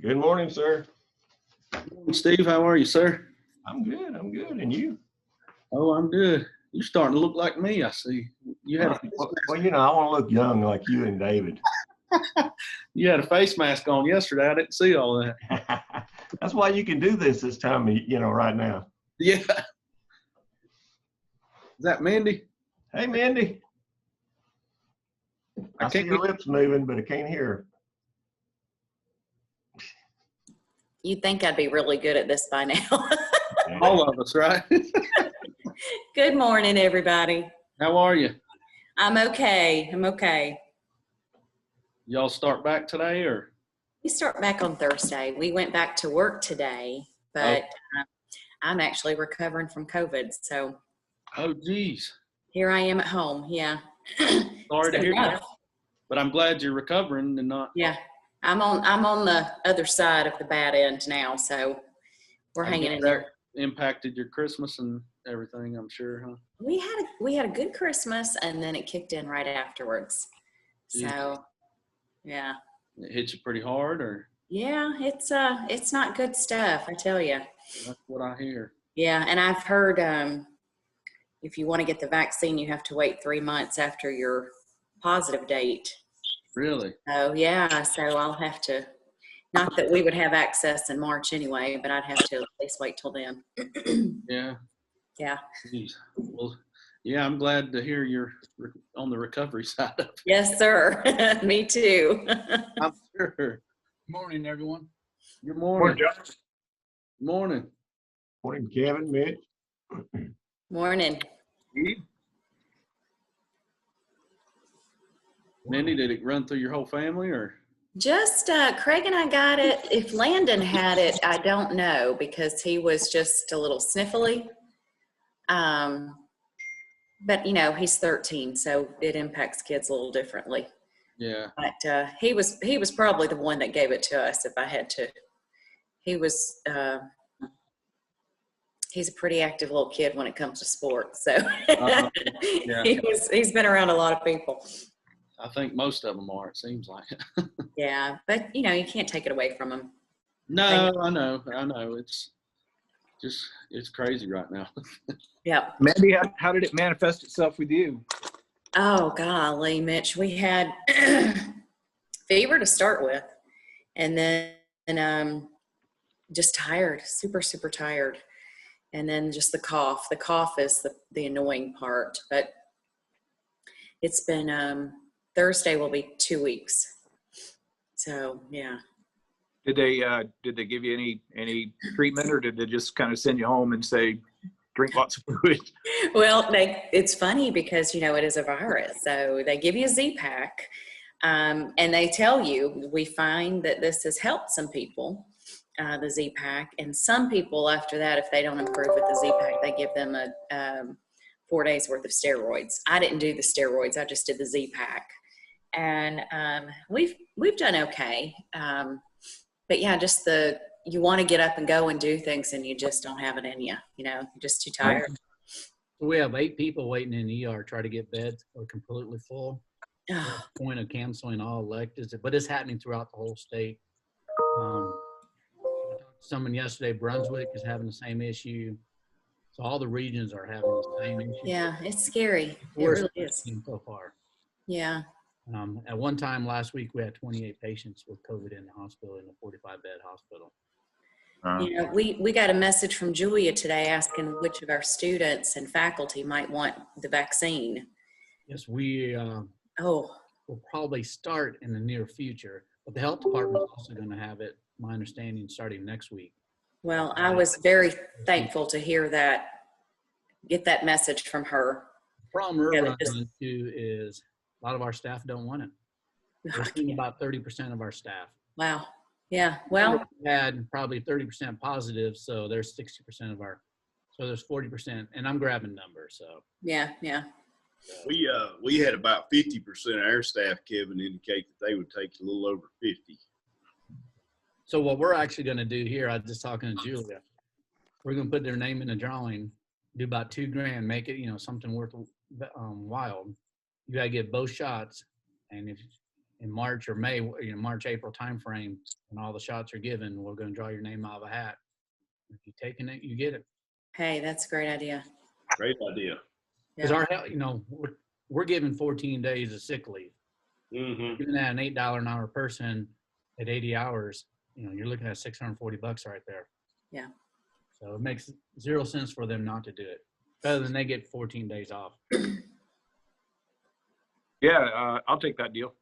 Good morning, sir. Steve, how are you, sir? I'm good. And you? Oh, I'm good. You're starting to look like me, I see. You had Well, I want to look young like you and David. you had a face mask on yesterday. I didn't see all that. That's why you can do this time, right now. Yeah. Is that Mindy? Hey, Mindy. I see your lips moving, but I can't hear her. You'd think I'd be really good at this by now. All of us, right? Good morning, everybody. How are you? I'm okay. Y'all start back today, or? We start back on Thursday. We went back to work today, but I'm actually recovering from COVID. So. Oh, geez. Here I am at home. Yeah. Sorry to hear that. But I'm glad you're recovering and not. Yeah. I'm on the other side of the bad end now, so we're hanging in there. Impacted your Christmas and everything, I'm sure, huh? We had a good Christmas, and then it kicked in right afterwards. So, yeah. It hit you pretty hard, or? Yeah, it's not good stuff, I tell you. That's what I hear. Yeah, and I've heard if you want to get the vaccine, you have to wait 3 months after your positive date. Really? Oh, yeah. So I'll have to, not that we would have access in March anyway, but I'd have to at least wait till then. Yeah. Yeah. Jeez. Well, yeah, I'm glad to hear you're on the recovery side of it. Yes, sir. Me too. I'm sure. Good morning, everyone. Good morning. Josh. Morning. Morning, Kevin, Mitch. Morning. Mindy, did it run through your whole family, or? Just Craig and I got it. If Landon had it, I don't know, because he was just a little sniffly. But he's 13, so it impacts kids a little differently. Yeah. But he was probably the one that gave it to us. If I had to, he was. He's a pretty active little kid when it comes to sports. So Yeah. he's been around a lot of people. I think most of them are, it seems like. Yeah, but you can't take it away from them. No, I know. It's crazy right now. Yeah. Mandy, how did it manifest itself with you? Oh, golly, Mitch, we had fever to start with, and then just tired, super, super tired. And then just the cough. The cough is the annoying part, but it's been, Thursday will be 2 weeks. So, yeah. Did they give you any treatment, or did they just kind of send you home and say, drink lots of fluid? Well, it's funny because, it is a virus. So they give you a Z-Pack, and they tell you, we find that this has helped some people, the Z-Pack. And some people after that, if they don't improve with the Z-Pack, they give them a 4 days worth of steroids. I didn't do the steroids. I just did the Z-Pack. And we've done okay. But yeah, just you want to get up and go and do things, and you just don't have it in you. You're just too tired. We have 8 people waiting in the ER, try to get beds are completely full. Point of canceling all electives, but it's happening throughout the whole state. Someone yesterday, Brunswick is having the same issue. So all the regions are having the same issue. Yeah, it's scary. It really is. So far. Yeah. At one time last week, we had 28 patients with COVID in the hospital, in a 45-bed hospital. We got a message from Julia today asking which of our students and faculty might want the vaccine. Yes, we will probably start in the near future, but the health department is also going to have it, my understanding, starting next week. Well, I was very thankful to hear that, get that message from her. The problem we're running into is a lot of our staff don't want it. We're seeing about 30% of our staff. Wow. Yeah. Well, we had probably 30% positive, so there's 60% of our, so there's 40%, and I'm grabbing numbers. So yeah. We had about 50% of our staff, Kevin, indicate that they would take a little over 50. So what we're actually going to do here, I was just talking to Julia, we're going to put their name in a drawing, do about $2,000, make it, something worth wild. You got to get both shots. And in March or May, March, April timeframe, when all the shots are given, we're going to draw your name out of a hat. If you're taking it, you get it. Hey, that's a great idea. Great idea. Because Yeah. we're giving 14 days of sick leave. Mm-hmm. Giving that an $8 an hour person at 80 hours, you're looking at $640 right there. Yeah. So it makes zero sense for them not to do it. Better than they get 14 days off. Yeah, I'll take that deal.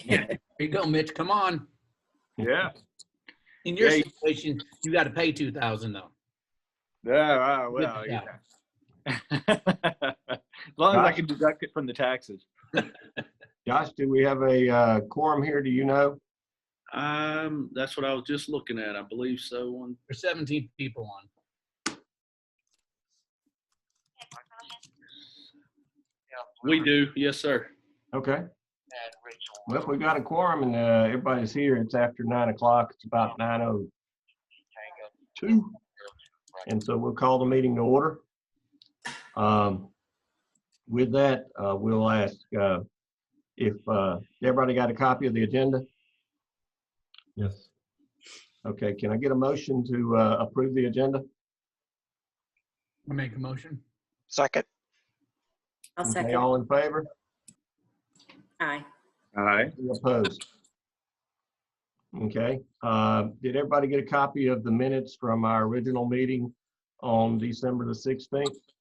There you go, Mitch. Come on. Yeah. In your Yeah. situation, you got to pay $2,000 though. Yeah, well, Yeah. yeah. As long as I can deduct it from the taxes. Josh, do we have a quorum here? Do you know? That's what I was just looking at. I believe so. There's 17 people on. We do. Yes, sir. Okay. Well, if we got a quorum and everybody's here, it's after 9 o'clock. It's about 9:02. And so we'll call the meeting to order. With that, we'll ask if everybody got a copy of the agenda? Yes. Okay, can I get a motion to approve the agenda? I make a motion. Second. I'll Okay, second. all in favor? Aye. All right. Any opposed? Okay, did everybody get a copy of the minutes from our original meeting on December the 16th?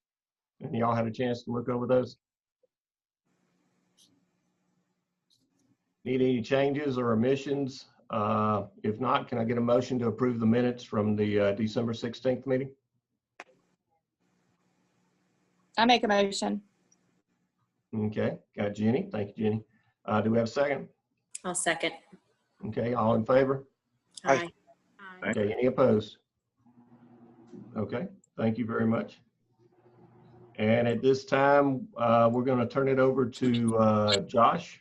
And y'all had a chance to look over those? Need any changes or omissions? If not, can I get a motion to approve the minutes from the December 16th meeting? I make a motion. Okay, got Jenny. Thank you, Jenny. Do we have a second? I'll second. Okay, all in favor? Aye. Aye. Okay, any opposed? Okay, thank you very much. And at this time, we're going to turn it over to Josh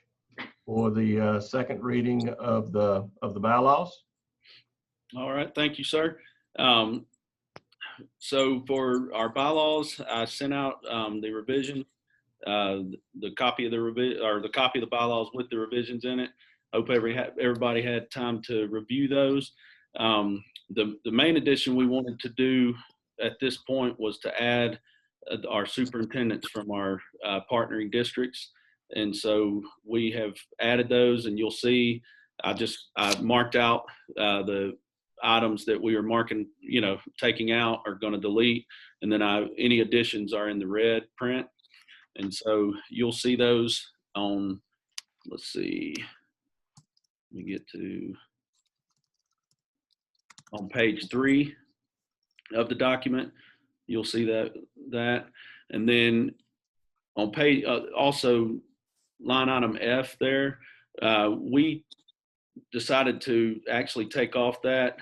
for the second reading of the bylaws. All right. Thank you, sir. So for our bylaws, I sent out the revision, the copy of the copy of the bylaws with the revisions in it. Hope everybody had time to review those. The main addition we wanted to do at this point was to add our superintendents from our partnering districts. And so we have added those, and you'll see I marked out the items that we are marking, taking out or going to delete. And then any additions are in the red print. And so you'll see those on, let's see, let me get to on page 3 of the document. You'll see that. And then on page, also line item F there, we decided to actually take off that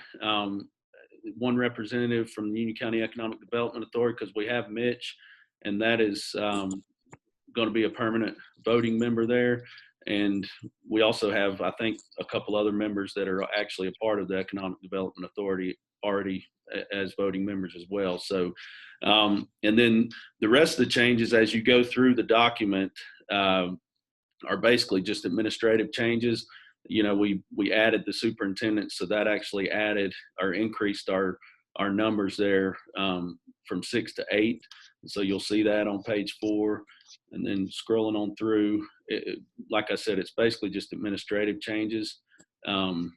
one representative from the Union County Economic Development Authority, because we have Mitch, and that is going to be a permanent voting member there. And we also have, I think, a couple other members that are actually a part of the Economic Development Authority already as voting members as well. So, and then the rest of the changes as you go through the document are basically just administrative changes. We added the superintendent, so that actually added or increased our numbers there from 6 to 8. So you'll see that on page 4, and then scrolling on through, like I said, it's basically just administrative changes and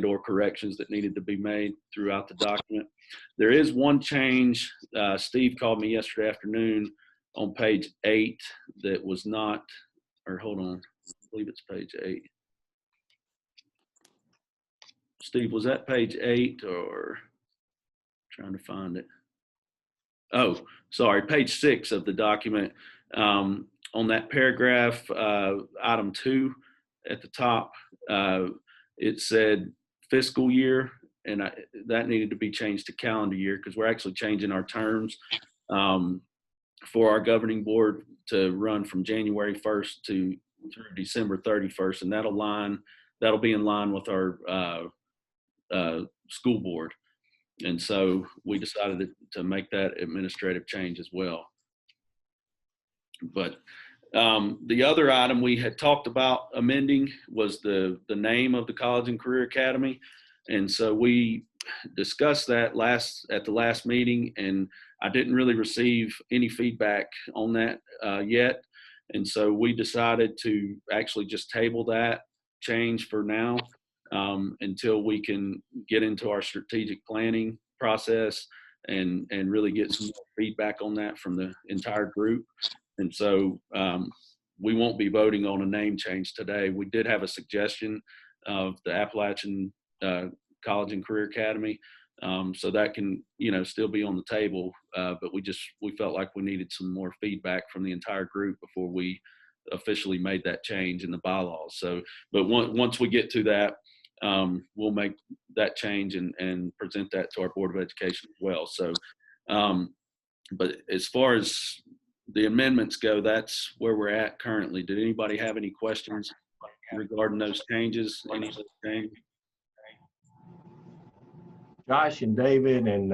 or corrections that needed to be made throughout the document. There is one change. Steve called me yesterday afternoon on page 8 that was not, or hold on, I believe it's page 8. Steve, was that page 8 or trying to find it? Oh, sorry, page 6 of the document. On that paragraph, item 2 at the top, it said fiscal year, and that needed to be changed to calendar year because we're actually changing our terms for our governing board to run from January 1st through December 31st, and that'll be in line with our school board. And so we decided to make that administrative change as well. But The other item we had talked about amending was the name of the College and Career Academy. And so we discussed that at the last meeting, and I didn't really receive any feedback on that yet. And so we decided to actually just table that change for now until we can get into our strategic planning process and really get some more feedback on that from the entire group. And so we won't be voting on a name change today. We did have a suggestion of the Appalachian College and Career Academy. So that can, still be on the table. But we felt like we needed some more feedback from the entire group before we officially made that change in the bylaws. So, but once we get to that, we'll make that change and present that to our Board of Education as well. So, but as far as the amendments go, that's where we're at currently. Did anybody have any questions regarding those changes? Any of those changes? Josh and David and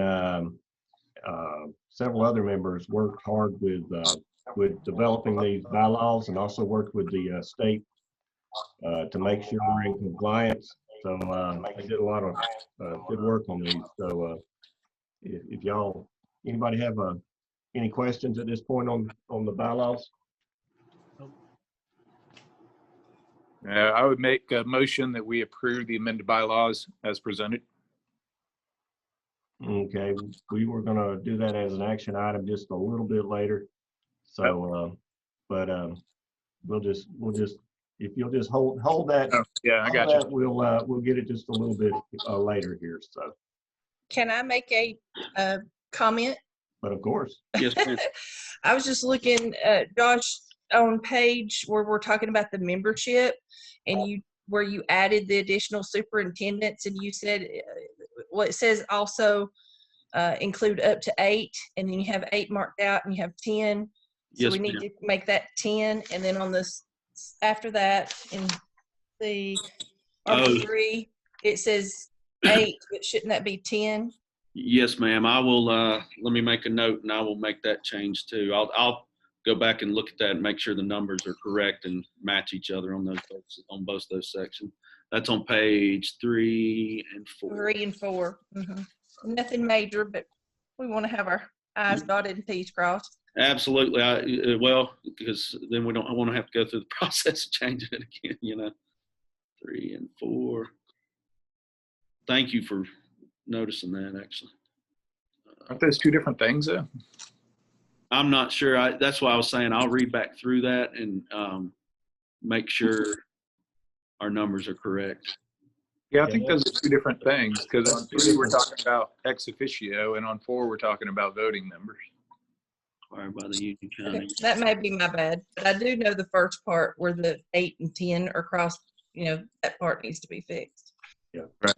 several other members worked hard with developing these bylaws, and also worked with the state to make sure we're in compliance. So they did a lot of good work on these. So if anybody have any questions at this point on the bylaws? I would make a motion that we approve the amended bylaws as presented. Okay, we were gonna do that as an action item just a little bit later. So, we'll just, if you'll just hold that. Oh, yeah, I got you. We'll get it just a little bit later here, so, Can I make a comment? but of course. Yes, ma'am. I was just looking, Josh, on page where we're talking about the membership, and where you added the additional superintendents, and you said, well, it says also include up to 8, and then you have 8 marked out, and you have 10. So Yes, we need ma'am. to make that 10, and then on this after that in the Article 3, it says 8, but shouldn't that be 10? Yes, ma'am. I will, let me make a note and I will make that change too. I'll go back and look at that and make sure the numbers are correct and match each other on both those sections. That's on page 3 and 4. 3 and 4. Nothing major, but we want to have our I's dotted and T's crossed. Absolutely. Well, because then I want to have to go through the process of changing it again, 3 and 4. Thank you for noticing that, actually. Aren't those two different things though? I'm not sure. That's why I was saying I'll read back through that and make sure our numbers are correct. Yeah, I think those are two different things, because on 3 we're talking about ex officio, and on 4 we're talking about voting members. Required by the Union Okay, County. that may be my bad, but I do know the first part where the 8 and 10 are crossed, that part needs to be fixed. Yeah. Right.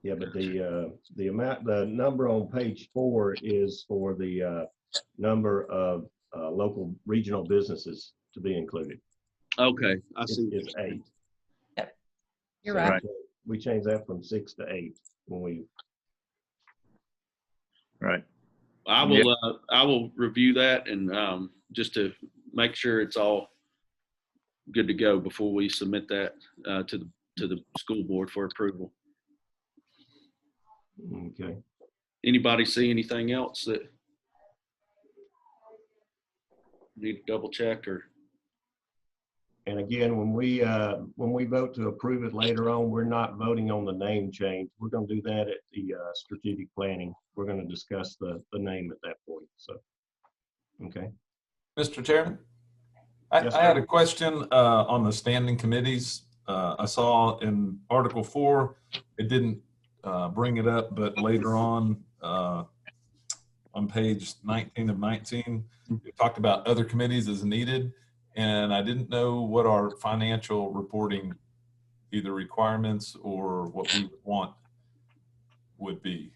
Yeah, but the number on page 4 is for the number of local regional businesses to be included. Okay, I see. It's 8. You're So right. We changed that from 6 to 8 when we. Right. I will review that and just to make sure it's all good to go before we submit that to the school board for approval. Okay. Anybody see anything else that need to double check or? And again, when we vote to approve it later on, we're not voting on the name change. We're going to do that at the strategic planning. We're going to discuss the name at that point. So, okay. Mr. Chairman, Yes, I had sir. a question on the standing committees. I saw in Article 4, it didn't bring it up, but later on page 19 of 19, it talked about other committees as needed. And I didn't know what our financial reporting, either requirements or what we would want would be.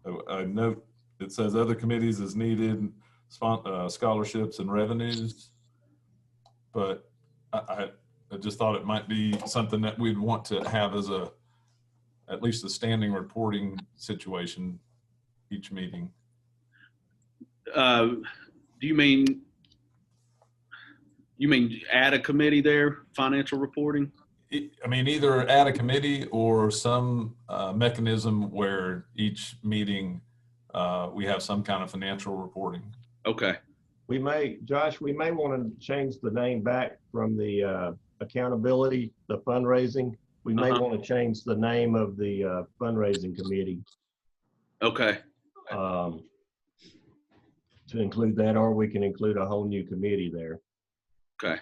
So I note it says other committees as needed, scholarships and revenues. But I just thought it might be something that we'd want to have as at least a standing reporting situation each meeting. Do you mean add a committee there, financial reporting? I mean, either add a committee or some mechanism where each meeting we have some kind of financial reporting. Okay. Josh, we may want to change the name back from the accountability, the fundraising. We may want to change the name of the fundraising committee Okay. to include that, or we can include a whole new committee there. Okay.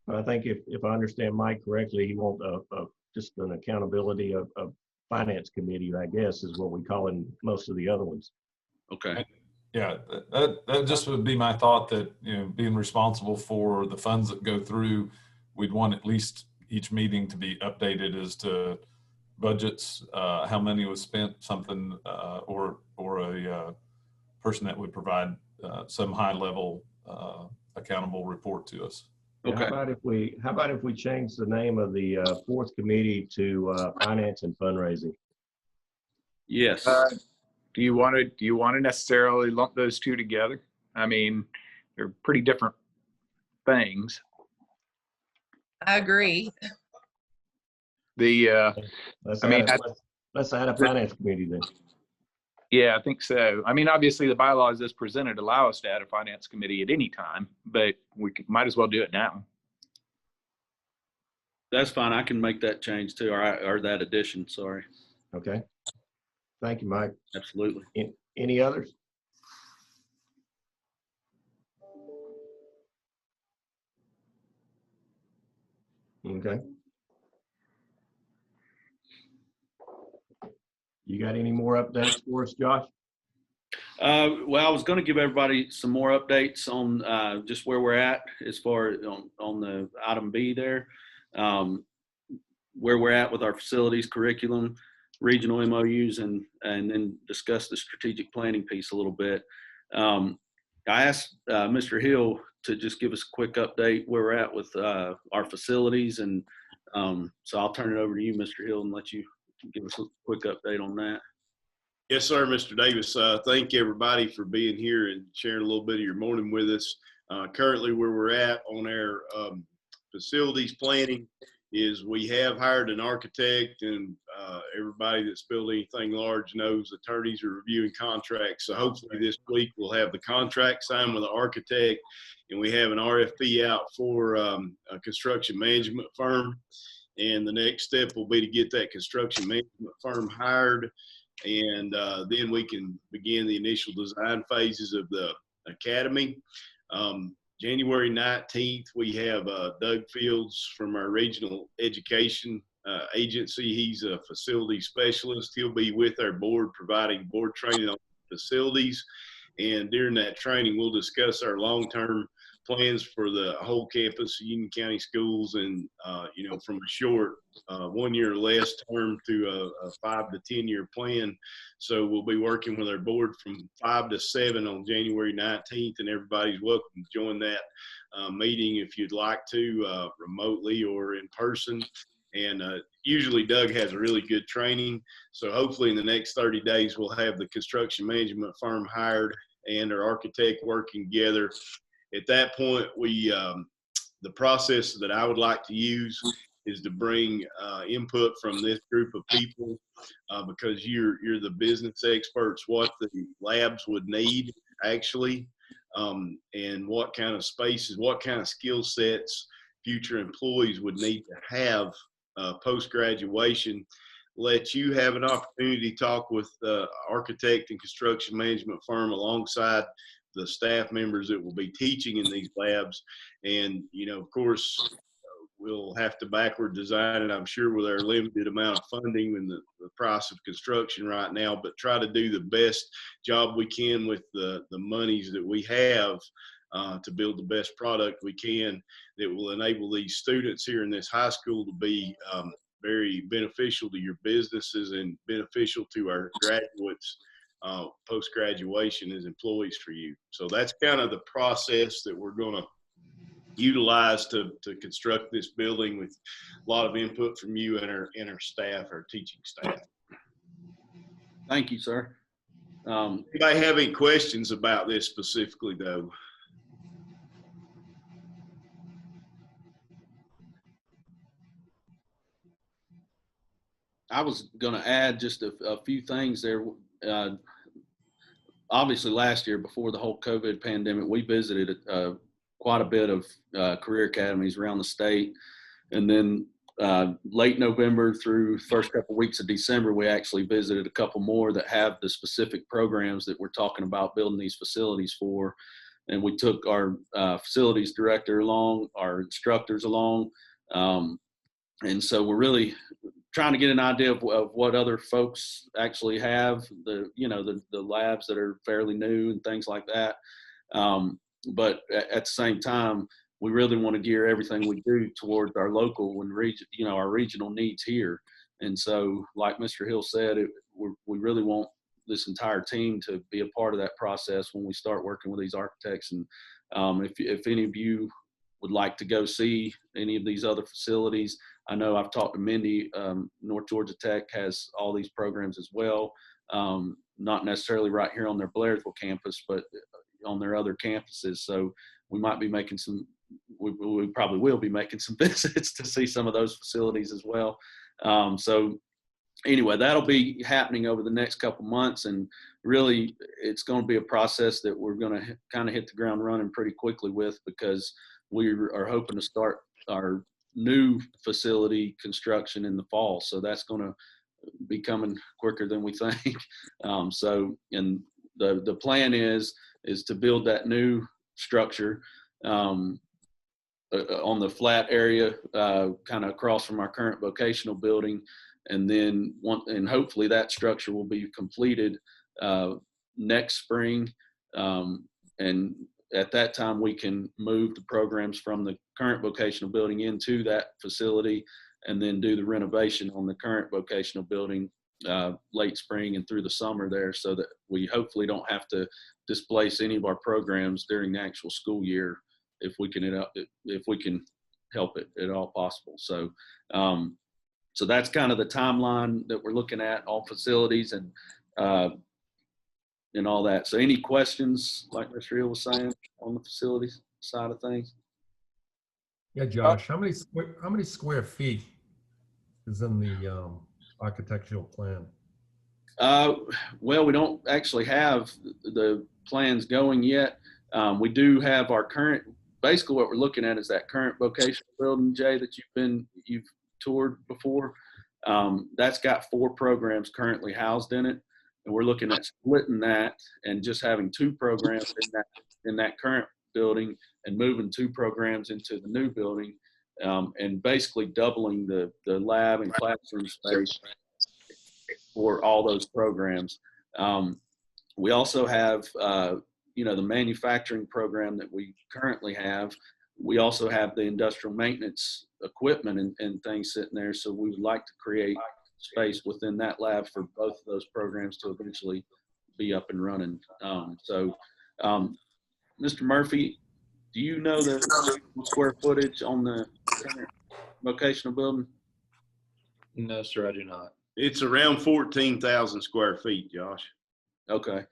I think if I understand Mike correctly, he wants just an accountability of finance committee, I guess, is what we call in most of the other ones. Okay. Yeah, that just would be my thought, that, you know, being responsible for the funds that go through, we'd want at least each meeting to be updated as to budgets, how money was spent, something, or a person that would provide some high level accountable report to us. Okay. How about if we change the name of the fourth committee to finance and fundraising? Yes. Do you want to necessarily lump those two together? I mean, they're pretty different things. I agree. Let's add a finance committee then. Yeah, I think so. I mean, obviously the bylaws as presented allow us to add a finance committee at any time, but might as well do it now. That's fine. I can make that change too, or that addition. Sorry. Okay. Thank you, Mike. Absolutely. Any others? Okay. You got any more updates for us, Josh? Well, I was going to give everybody some more updates on just where we're at as far as on the item B there, where we're at with our facilities, curriculum, regional MOUs, and then discuss the strategic planning piece a little bit. I asked Mr. Hill to just give us a quick update where we're at with our facilities, and so I'll turn it over to you, Mr. Hill, and let you give us a quick update on that. Yes, sir, Mr. Davis. Thank everybody for being here and sharing a little bit of your morning with us. Currently, where we're at on our facilities planning is we have hired an architect, and everybody that's built anything large knows attorneys are reviewing contracts. So hopefully this week we'll have the contract signed with the architect, and we have an RFP out for a construction management firm. And the next step will be to get that construction management firm hired, and then we can begin the initial design phases of the academy. January 19th, we have Doug Fields from our regional education agency. He's a facility specialist. He'll be with our board providing board training on facilities. And during that training, we'll discuss our long-term plans for the whole campus, Union County Schools, and, you know, from a short 1 year or less term to a 5 to 10 year plan. So we'll be working with our board from 5 to 7 on January 19th, and everybody's welcome to join that meeting if you'd like to, remotely or in person. And usually Doug has a really good training. So hopefully in the next 30 days, we'll have the construction management firm hired and our architect working together. At that point, the process that I would like to use is to bring input from this group of people because you're the business experts, what the labs would need actually, and what kind of spaces, what kind of skill sets future employees would need to have post-graduation. Let you have an opportunity to talk with the architect and construction management firm alongside the staff members that will be teaching in these labs. And, you know, of course, we'll have to backward design it, I'm sure, with our limited amount of funding and the price of construction right now, but try to do the best job we can with the monies that we have to build the best product we can that will enable these students here in this high school to be very beneficial to your businesses and beneficial to our graduates post-graduation as employees for you. So that's kind of the process that we're going to utilize to construct this building, with a lot of input from you and our staff, our teaching staff. Thank you, sir. Anybody have any questions about this specifically, though? I was going to add just a few things there. Obviously, last year, before the whole COVID pandemic, we visited quite a bit of career academies around the state. And then late November through first couple weeks of December, we actually visited a couple more that have the specific programs that we're talking about building these facilities for. And we took our facilities director along, our instructors along. And so we're really trying to get an idea of what other folks actually have, the labs that are fairly new and things like that. But at the same time, we really want to gear everything we do towards our local and our regional needs here. And so, like Mr. Hill said, we really want this entire team to be a part of that process when we start working with these architects. And if any of you would like to go see any of these other facilities, I know I've talked to Mindy. North Georgia Tech has all these programs as well, not necessarily right here on their Blairsville campus, but on their other campuses. So we might be making we probably will be making some visits to see some of those facilities as well. So anyway, that'll be happening over the next couple months, and really it's going to be a process that we're going to kind of hit the ground running pretty quickly with, because we are hoping to start our new facility construction in the fall. So that's going to be coming quicker than we think. So, and the plan is to build that new structure on the flat area, kind of across from our current vocational building. And then and hopefully that structure will be completed next spring. And at that time, we can move the programs from the current vocational building into that facility, and then do the renovation on the current vocational building late spring and through the summer there, so that we hopefully don't have to displace any of our programs during the actual school year if we can help it at all possible. So so that's kind of the timeline that we're looking at, all facilities and all that. So any questions, like Mr. Hill was saying, on the facilities side of things? Yeah, Josh, how many square feet is in the architectural plan? Well, we don't actually have the plans going yet. We do have our current, basically what we're looking at is that current vocational building, Jay, that you've toured before. That's got 4 programs currently housed in it. And we're looking at splitting that and just having 2 programs in that current building, and moving 2 programs into the new building, and basically doubling the lab and classroom space for all those programs. We also have, the manufacturing program that we currently have. We also have the industrial maintenance equipment and things sitting there. So we would like to create space within that lab for both of those programs to eventually be up and running. Mr. Murphy, do you know the square footage on the current vocational building? No, sir, I do not. It's around 14,000 square feet, Josh. Okay.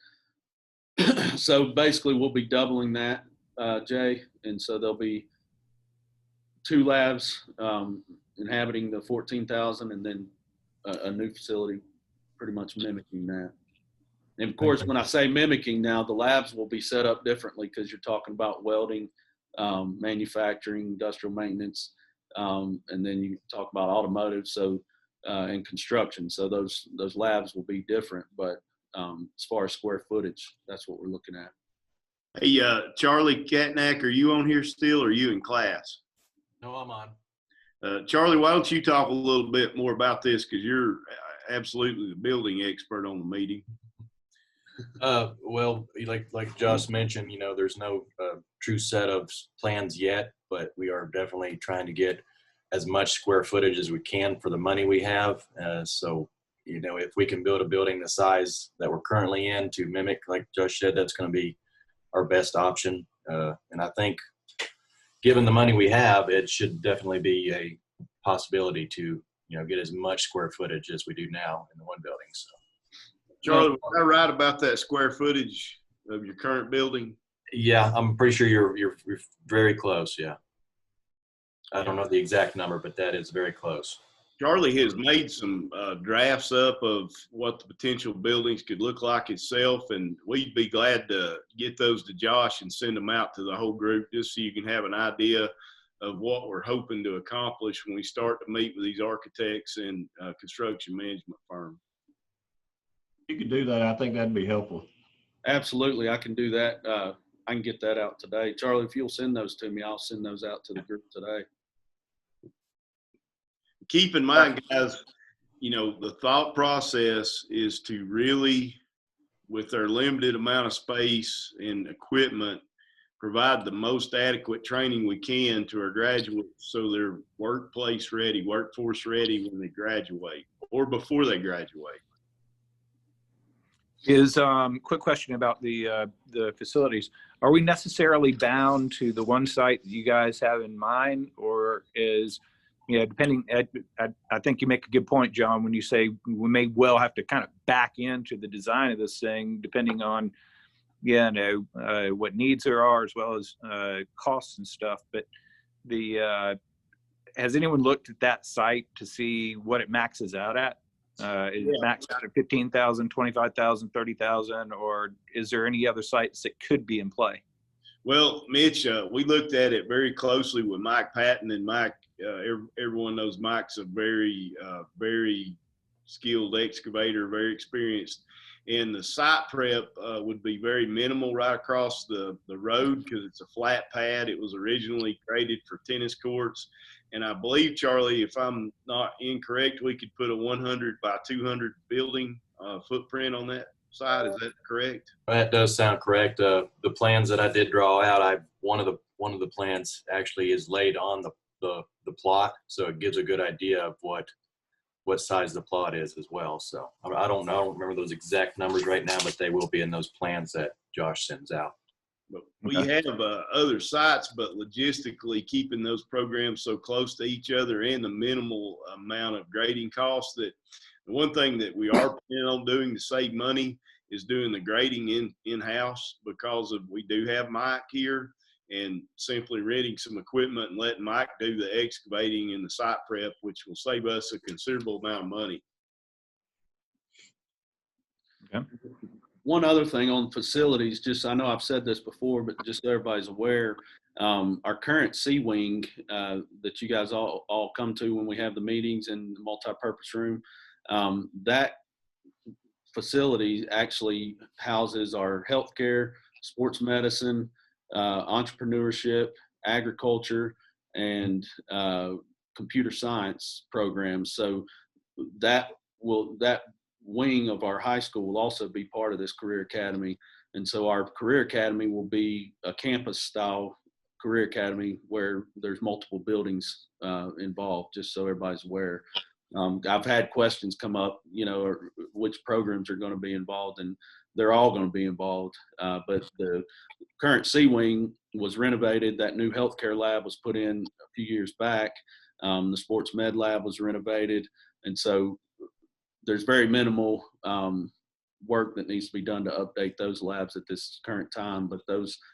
So basically we'll be doubling that, Jay. And so there'll be 2 labs inhabiting the 14,000, and then a new facility pretty much mimicking that. And of course, when I say mimicking now, the labs will be set up differently, because you're talking about welding, manufacturing, industrial maintenance, and then you talk about automotive, and construction. So those labs will be different, but as far as square footage, that's what we're looking at. Hey, Charlie Katnack, are you on here still, or are you in class? No, I'm on. Charlie, why don't you talk a little bit more about this, because you're absolutely the building expert on the meeting. Well, like Josh mentioned, there's no true set of plans yet, but we are definitely trying to get as much square footage as we can for the money we have. So, if we can build a building the size that we're currently in to mimic, like Josh said, that's going to be our best option. And I think, given the money we have, it should definitely be a possibility to, get as much square footage as we do now in the one building. So. Charlie, was I right about that square footage of your current building? Yeah, I'm pretty sure you're very close. Yeah. I don't know the exact number, but that is very close. Charlie has made some drafts up of what the potential buildings could look like itself, and we'd be glad to get those to Josh and send them out to the whole group just so you can have an idea of what we're hoping to accomplish when we start to meet with these architects and construction management firms. You could do that. I think that'd be helpful. Absolutely, I can do that. I can get that out today. Charlie, if you'll send those to me, I'll send those out to the group today. Keep in mind, guys, the thought process is to really, with their limited amount of space and equipment, provide the most adequate training we can to our graduates so they're workplace ready, workforce ready when they graduate or before they graduate. Quick question about the facilities. Are we necessarily bound to the one site that you guys have in mind, or is, depending, I think you make a good point, John, when you say we may well have to kind of back into the design of this thing, depending on, what needs there are, as well as costs and stuff. But has anyone looked at that site to see what it maxes out at? Is it maxed out at 15,000, 25,000, 30,000, or is there any other sites that could be in play? Well, Mitch, we looked at it very closely with Mike Patton, and Mike, everyone knows Mike's a very, very skilled excavator, very experienced. And the site prep would be very minimal right across the road because it's a flat pad. It was originally created for tennis courts. And I believe, Charlie, if I'm not incorrect, we could put a 100 by 200 building footprint on that side. Is that correct? That does sound correct. The plans that I did draw out, one of the plans actually is laid on the plot, so it gives a good idea of what size the plot is as well. So I don't know. I don't remember those exact numbers right now, but they will be in those plans that Josh sends out. But we have other sites, but logistically keeping those programs so close to each other and the minimal amount of grading costs, that the one thing that we are planning on doing to save money is doing the grading in-house, because we do have Mike here, and simply renting some equipment and letting Mike do the excavating and the site prep, which will save us a considerable amount of money. Okay. One other thing on facilities, I know I've said this before, but just so everybody's aware, our current C-wing that you guys all come to when we have the meetings in the multi-purpose room, that facility actually houses our healthcare, sports medicine, entrepreneurship, agriculture, and computer science programs. So that wing of our high school will also be part of this career academy. And so our career academy will be a campus style career academy where there's multiple buildings involved, just so everybody's aware. I've had questions come up, which programs are going to be involved, and they're all going to be involved. But the current C-wing was renovated. That new healthcare lab was put in a few years back. The sports med lab was renovated. And so there's very minimal work that needs to be done to update those labs at this current time, but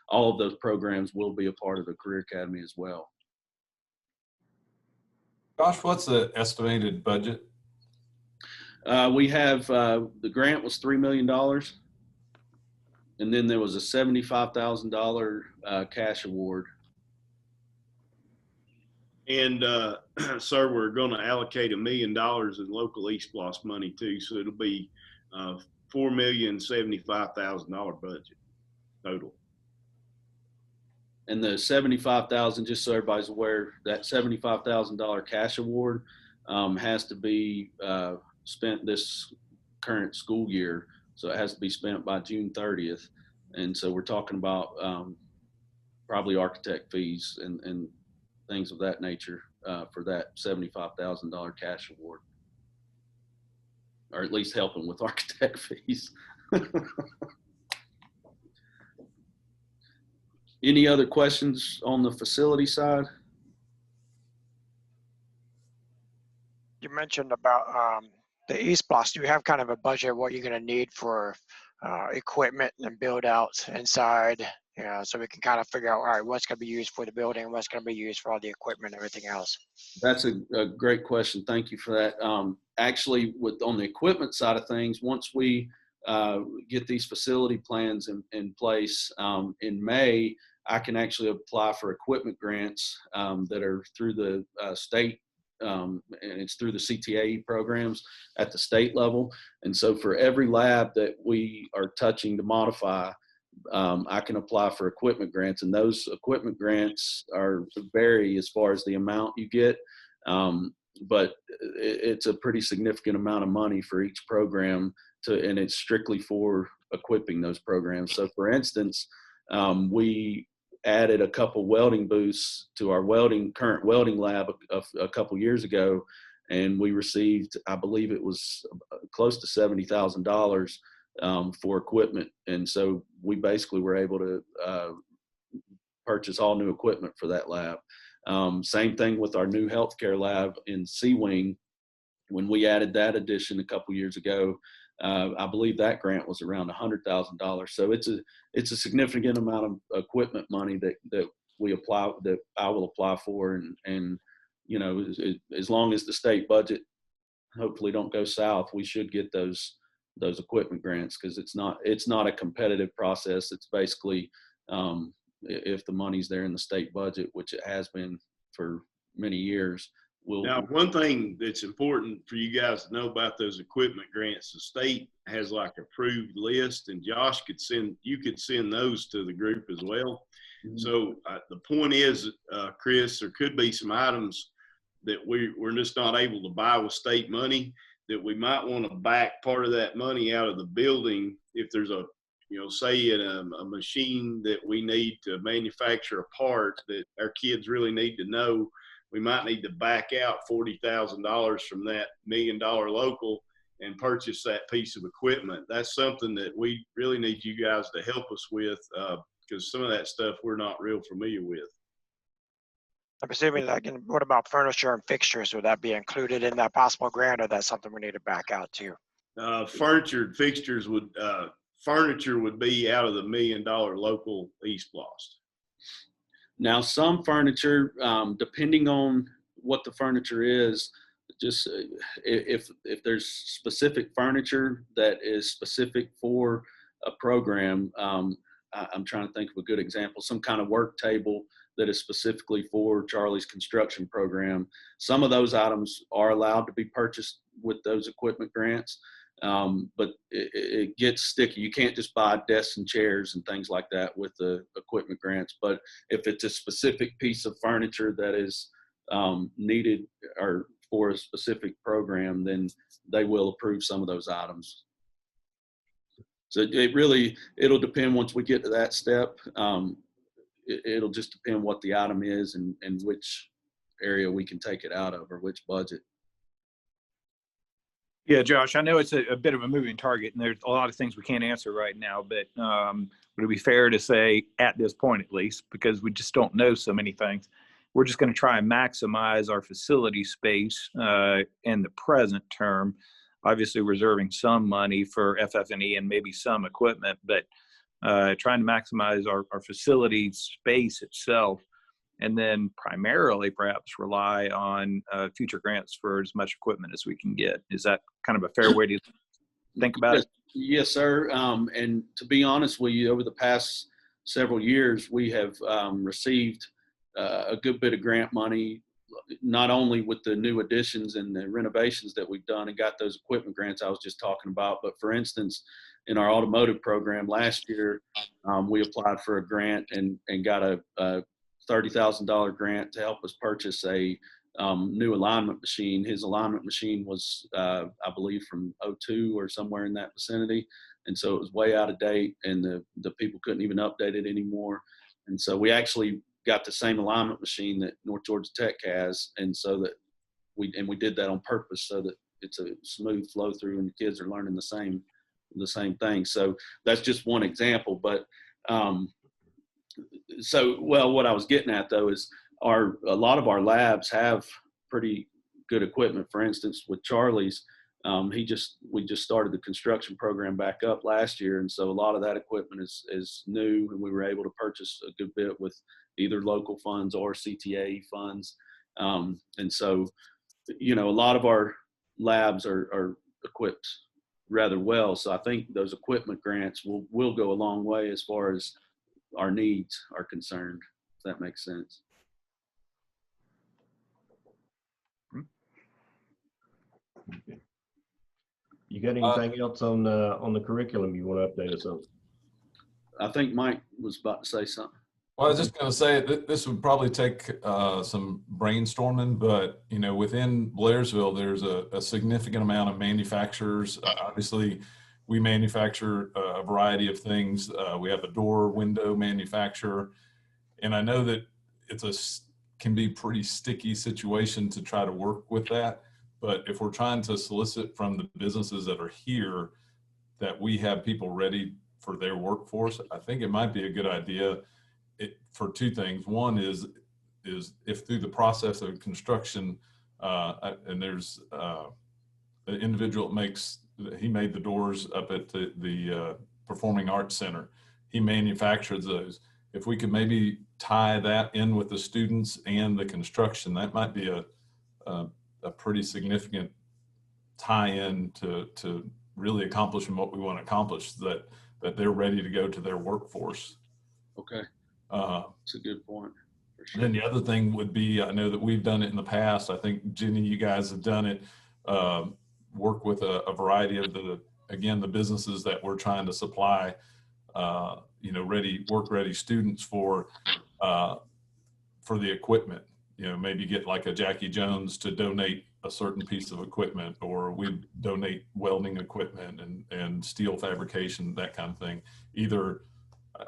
all of those programs will be a part of the Career Academy as well. Josh, what's the estimated budget? We have, the grant was $3 million, and then there was a $75,000 cash award. And sir, we're going to allocate $1 million in local East Bloss money too, so it'll be $4,075,000 budget total. And the $75,000, just so everybody's aware, that $75,000 cash award has to be spent this current school year, so it has to be spent by June 30th. And so we're talking about probably architect fees and things of that nature for that $75,000 cash award, or at least helping with architect fees. Any other questions on the facility side? You mentioned about the East Blocks, do you have kind of a budget of what you're going to need for equipment and build outs inside? You know, so we can kind of figure out, all right, what's going to be used for the building, what's going to be used for all the equipment and everything else. That's a great question. Thank you for that. Actually, on the equipment side of things, once we get these facility plans in place in May, I can actually apply for equipment grants that are through the state, and it's through the CTAE programs at the state level. And so for every lab that we are touching to modify, I can apply for equipment grants, and those equipment grants vary as far as the amount you get. But it's a pretty significant amount of money for each program and it's strictly for equipping those programs. So for instance, we added a couple welding booths to our current welding lab a couple years ago, and we received, I believe it was close to $70,000 for equipment. And so we basically were able to purchase all new equipment for that lab. Same thing with our new healthcare lab in C-Wing. When we added that addition a couple years ago, I believe that grant was around $100,000. So it's a significant amount of equipment money that I will apply for, and you know, as long as the state budget hopefully don't go south, we should get those equipment grants, because it's not a competitive process. It's basically if the money's there in the state budget, which it has been for many years. Now, one thing that's important for you guys to know about those equipment grants, the state has like approved list, and Josh you could send those to the group as well. Mm-hmm. So the point is, Chris, there could be some items that we're just not able to buy with state money, that we might want to back part of that money out of the building. If there's say a machine that we need to manufacture a part that our kids really need to know, we might need to back out $40,000 from that $1 million local and purchase that piece of equipment. That's something that we really need you guys to help us with, because some of that stuff we're not real familiar with. I'm assuming, what about furniture and fixtures? Would that be included in that possible grant, or that's something we need to back out too? Furniture and fixtures furniture would be out of the $1 million local East Blast. Now, some furniture, depending on what the furniture is, just if there's specific furniture that is specific for a program, I'm trying to think of a good example, some kind of work table that is specifically for Charlie's construction program. Some of those items are allowed to be purchased with those equipment grants. But it gets sticky. You can't just buy desks and chairs and things like that with the equipment grants. But if it's a specific piece of furniture that is needed or for a specific program, then they will approve some of those items. So it'll depend once we get to that step. It'll just depend what the item is and which area we can take it out of, or which budget. Yeah, Josh, I know it's a bit of a moving target, and there's a lot of things we can't answer right now, but would it be fair to say, at this point at least, because we just don't know so many things, we're just going to try and maximize our facility space in the present term, obviously reserving some money for FF&E and maybe some equipment, but trying to maximize our facility space itself, and then primarily perhaps rely on future grants for as much equipment as we can get. Is that kind of a fair way to think about it? Yes, sir. And to be honest with you, over the past several years, we have received a good bit of grant money, not only with the new additions and the renovations that we've done and got those equipment grants I was just talking about, but for instance, in our automotive program last year, we applied for a grant and got a $30,000 grant to help us purchase a new alignment machine. His alignment machine was, I believe, from 2002 or somewhere in that vicinity. And so it was way out of date, and the people couldn't even update it anymore. And so we actually got the same alignment machine that North Georgia Tech has. And so that we did that on purpose so that it's a smooth flow through and the kids are learning the same thing. So that's just one example, but what I was getting at though is a lot of our labs have pretty good equipment. For instance, with Charlie's, We just started the construction program back up last year, and so a lot of that equipment is new, and we were able to purchase a good bit with either local funds or CTA funds. And so, a lot of our labs are equipped rather well. So I think those equipment grants will go a long way as far as our needs are concerned, if that makes sense. You got anything else on the curriculum you want to update us on? I think Mike was about to say something. Well, I was just going to say that this would probably take some brainstorming, but within Blairsville, there's a significant amount of manufacturers. Obviously, we manufacture a variety of things. We have a door window manufacturer, and I know that can be pretty sticky situation to try to work with that. But if we're trying to solicit from the businesses that are here that we have people ready for their workforce, I think it might be a good idea for two things. One is if through the process of construction, and there's an individual he made the doors up at the Performing Arts Center. He manufactured those. If we could maybe tie that in with the students and the construction, that might be a pretty significant tie-in to really accomplishing what we want to accomplish, that they're ready to go to their workforce. Okay. That's a good point. Sure. Then the other thing would be, I know that we've done it in the past. I think, Jenny, you guys have done it, work with a variety of the businesses that we're trying to supply, work-ready students for the equipment. Maybe get like a Jackie Jones to donate a certain piece of equipment, or we donate welding equipment and steel fabrication, that kind of thing. Either,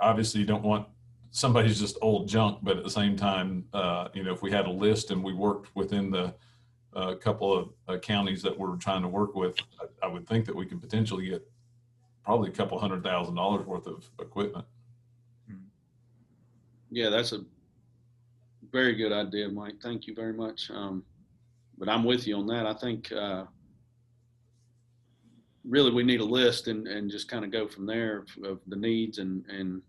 obviously you don't want somebody's just old junk, but at the same time, if we had a list and we worked within the couple of counties that we're trying to work with, I would think that we could potentially get probably a couple $100,000 worth of equipment. Yeah, that's a very good idea, Mike. Thank you very much. But I'm with you on that. I think really we need a list and just kind of go from there of the needs and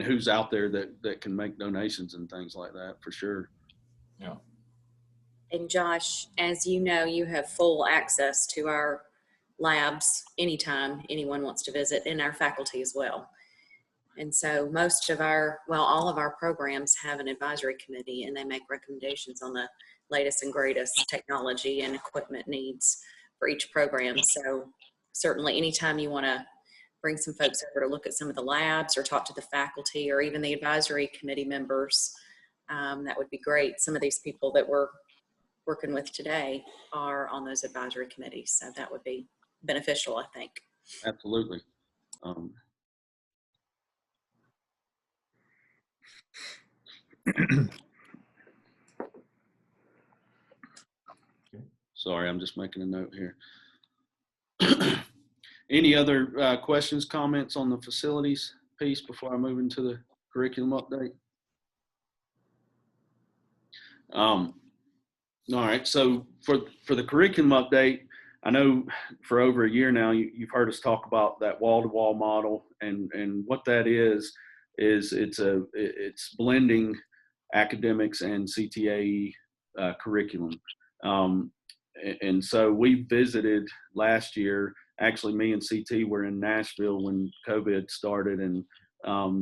who's out there that can make donations and things like that, for sure. Yeah. And Josh, as you know, you have full access to our labs anytime anyone wants to visit, and our faculty as well. And so all of our programs have an advisory committee, and they make recommendations on the latest and greatest technology and equipment needs for each program. So certainly anytime you want to bring some folks over to look at some of the labs or talk to the faculty or even the advisory committee members, that would be great. Some of these people that we're working with today are on those advisory committees, so that would be beneficial, I think. Absolutely. Sorry, I'm just making a note here. Any other questions, comments on the facilities piece before I move into the curriculum update? All right, so for the curriculum update, I know for over a year now, you've heard us talk about that wall-to-wall model, and what that is it's blending academics and CTAE curriculum. And so we visited last year. Actually, me and CT were in Nashville when COVID started, and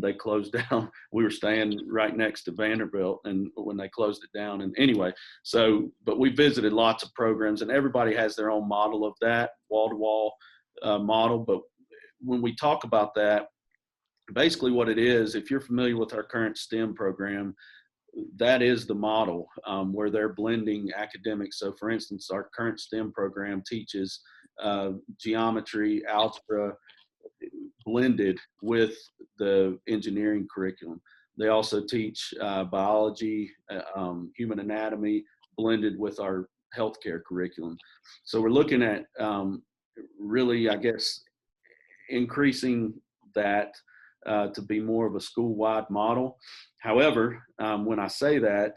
they closed down. We were staying right next to Vanderbilt, and when they closed it down. And anyway, but we visited lots of programs, and everybody has their own model of that wall-to-wall model. But when we talk about that, basically what it is, if you're familiar with our current STEM program, that is the model where they're blending academics. So for instance, our current STEM program teaches geometry, algebra, blended with the engineering curriculum. They also teach biology, human anatomy, blended with our healthcare curriculum. So we're looking at really, I guess, increasing that to be more of a school-wide model. However, when I say that,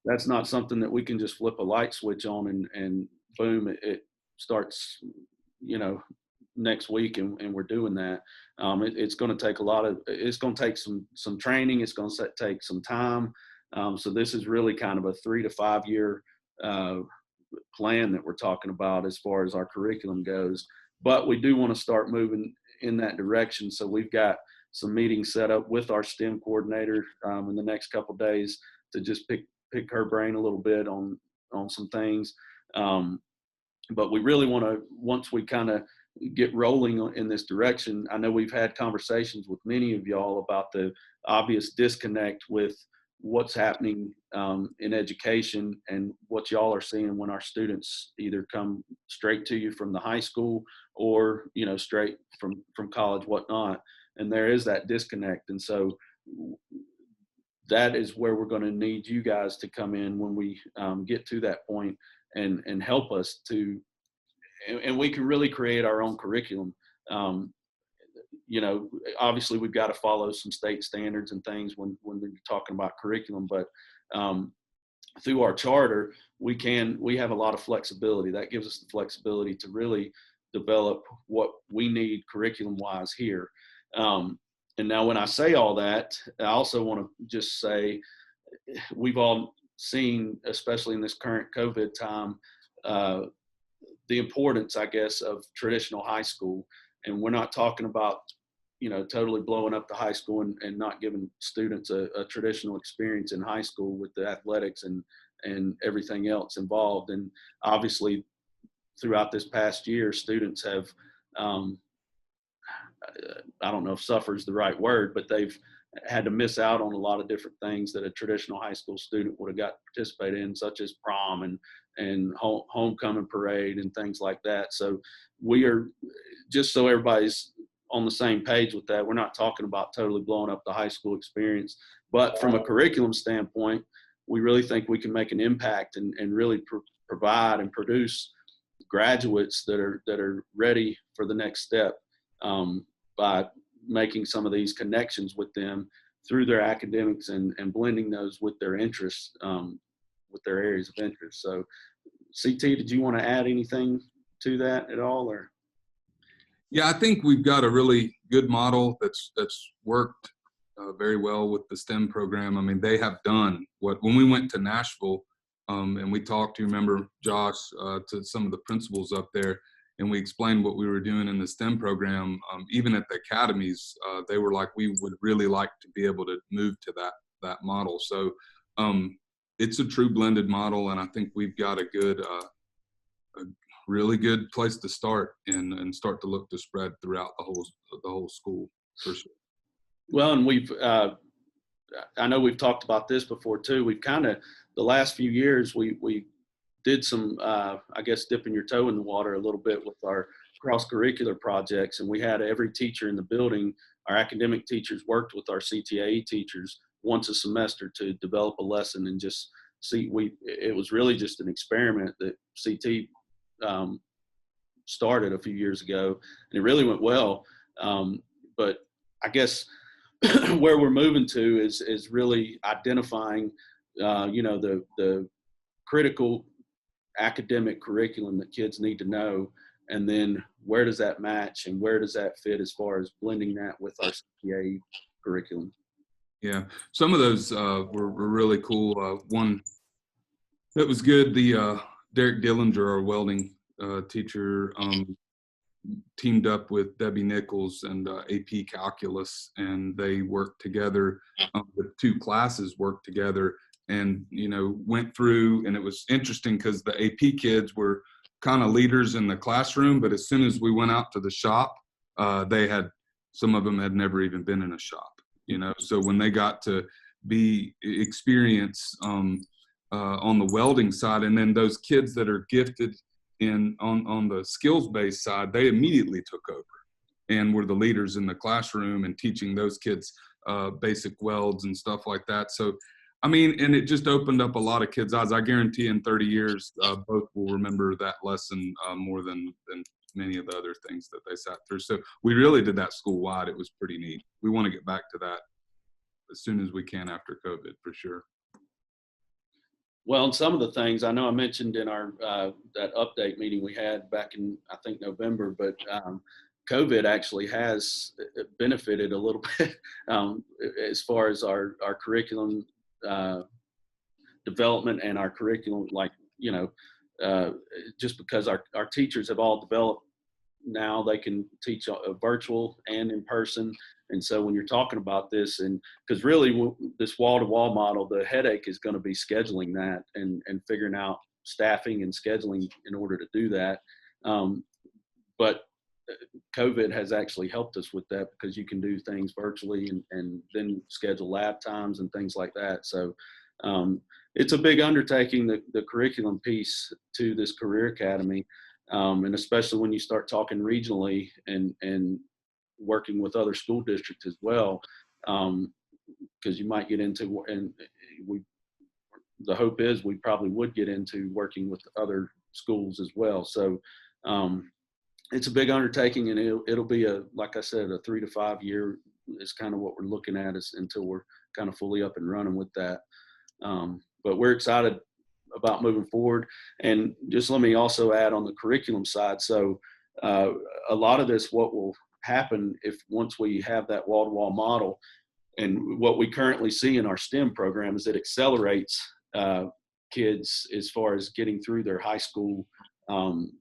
that's not something that we can just flip a light switch on and boom, it starts, next week and we're doing that. It's going to take it's going to take some training. It's going to take some time. So this is really kind of a 3 to 5 year plan that we're talking about as far as our curriculum goes. But we do want to start moving in that direction. So we've got some meetings set up with our STEM coordinator in the next couple of days to just pick her brain a little bit on some things. But we really want to, once we kind of get rolling in this direction, I know we've had conversations with many of y'all about the obvious disconnect with what's happening in education and what y'all are seeing when our students either come straight to you from the high school or, straight from college, whatnot. And there is that disconnect. And so that is where we're going to need you guys to come in when we get to that point and help us to, and we can really create our own curriculum. Obviously we've got to follow some state standards and things when we're talking about curriculum, but through our charter, we have a lot of flexibility. That gives us the flexibility to really develop what we need curriculum wise here. And now when I say all that, I also want to just say, we've all seen, especially in this current COVID time, the importance, I guess, of traditional high school. And we're not talking about, totally blowing up the high school and not giving students a traditional experience in high school with the athletics and everything else involved. And obviously throughout this past year, students have, I don't know if suffer is the right word, but they've had to miss out on a lot of different things that a traditional high school student would have got to participate in, such as prom and homecoming parade and things like that. So we are, just so everybody's on the same page with that, we're not talking about totally blowing up the high school experience, but from a curriculum standpoint, we really think we can make an impact and really provide and produce graduates that are ready for the next step by making some of these connections with them through their academics and blending those with their interests, with their areas of interest. So CT, did you want to add anything to that at all, or? Yeah, I think we've got a really good model that's worked very well with the STEM program. I mean, they have done when we went to Nashville and we talked, you remember, Josh, to some of the principals up there, and we explained what we were doing in the STEM program. Even at the academies, they were like, we would really like to be able to move to that model. So it's a true blended model, and I think we've got a really good place to start and start to look to spread throughout the whole school, for sure. Well, and I know we've talked about this before too. We've kind of, the last few years, we did some, I guess, dipping your toe in the water a little bit with our cross-curricular projects. And we had every teacher in the building, our academic teachers worked with our CTAE teachers once a semester to develop a lesson and just see, it was really just an experiment that CT started a few years ago, and it really went well. But I guess where we're moving to is really identifying, the critical academic curriculum that kids need to know, and then where does that match and where does that fit as far as blending that with our CPA curriculum. Yeah, some of those were really cool. One that was good, the Derek Dillinger, our welding teacher, teamed up with Debbie Nichols and AP Calculus, and they worked together. The two classes worked together and, went through, and it was interesting because the AP kids were kind of leaders in the classroom, but as soon as we went out to the shop, some of them had never even been in a shop, so when they got to experience on the welding side, and then those kids that are gifted on the skills-based side, they immediately took over and were the leaders in the classroom and teaching those kids basic welds and stuff like that. So, I mean, and it just opened up a lot of kids' eyes. I guarantee in 30 years, both will remember that lesson more than many of the other things that they sat through. So we really did that school wide. It was pretty neat. We want to get back to that as soon as we can after COVID, for sure. Well, and some of the things I know I mentioned in our that update meeting we had back in, I think, November, but COVID actually has benefited a little bit as far as our curriculum development and our curriculum, like, you know, just because our teachers have all developed now, they can teach virtual and in person. And so when you're talking about this, and because really this wall-to-wall model, the headache is going to be scheduling that and figuring out staffing and scheduling in order to do that. But COVID has actually helped us with that, because you can do things virtually and then schedule lab times and things like that. So it's a big undertaking, the curriculum piece to this Career Academy. And especially when you start talking regionally and working with other school districts as well, because you might get into, and the hope is we probably would get into working with other schools as well. So it's a big undertaking, and it'll be like I said, a 3 to 5 year is kind of what we're looking at, is until we're kind of fully up and running with that. But we're excited about moving forward. And just let me also add on the curriculum side. So a lot of this, what will happen if once we have that wall-to-wall model, and what we currently see in our STEM program is it accelerates kids as far as getting through their high school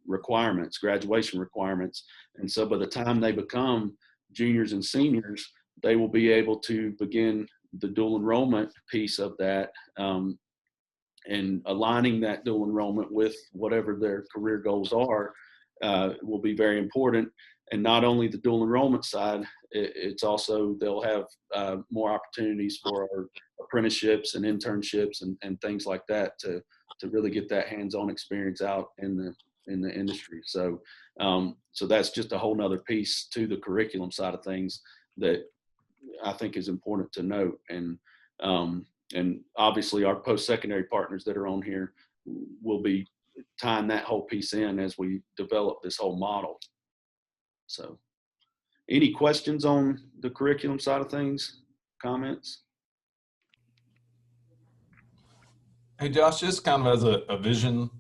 requirements, graduation requirements. And so by the time they become juniors and seniors, they will be able to begin the dual enrollment piece of that, and aligning that dual enrollment with whatever their career goals are will be very important. And not only the dual enrollment side, it's also, they'll have more opportunities for our apprenticeships and internships and things like that to really get that hands-on experience out in the industry. So so that's just a whole nother piece to the curriculum side of things that I think is important to note. And obviously our post-secondary partners that are on here will be tying that whole piece in as we develop this whole model. So any questions on the curriculum side of things, comments? Hey, Josh, just kind of as a vision.